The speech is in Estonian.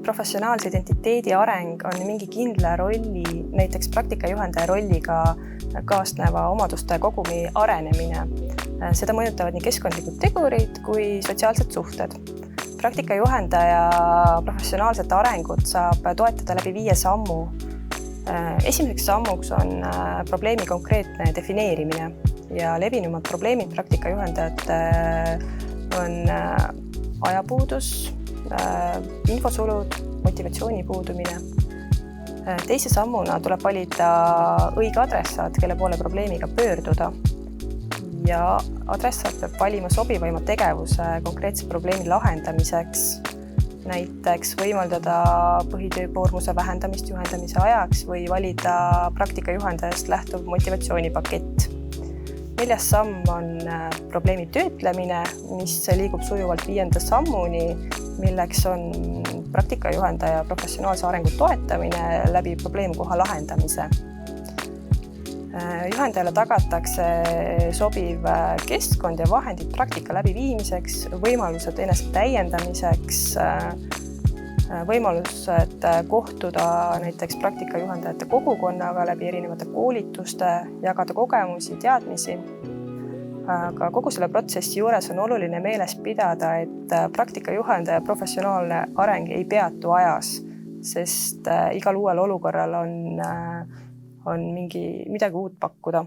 professionaalse identiteedi areng on mingi kindla rolli, näiteks praktikajuhendaja rolliga kaasneva omaduste kogumi arenemine. Seda mõjutavad nii keskkondlikud tegurid kui sotsiaalsed suhted. Praktikajuhendaja professionaalset arengut saab toetada läbi 5 sammu. Esimeseks sammuks on probleemi konkreetne defineerimine ja levinumad probleemid praktikajuhendajate on ajapuudus, infosulud, motivatsiooni puudumine. Teise sammuna tuleb valida õige adressaat, kelle poole probleemiga pöörduda. Ja adressaat peab valima sobivaima tegevuse konkreetse probleemi lahendamiseks, näiteks võimaldada põhitöökoormuse vähendamist juhendamise ajaks või valida praktikajuhendajast lähtuv motivatsioonipakett. 4. samm on probleemi töötlemine, mis liigub sujuvalt 5. sammuni, milleks on praktikajuhendaja professionaalse arengu toetamine läbi probleemkoha lahendamise. Juhendajale tagatakse sobiv keskkond ja vahendid praktika läbiviimiseks, võimalused enese täiendamiseks, võimalused kohtuda näiteks praktikajuhendajate kogukonnaga läbi erinevate koolituste, jagada kogemusi, teadmisi. Aga kogu selle protsessi juures on oluline meeles pidada, et praktikajuhendaja professionaalne areng ei peatu ajas, sest igal uuel olukorral on midagi uut pakkuda.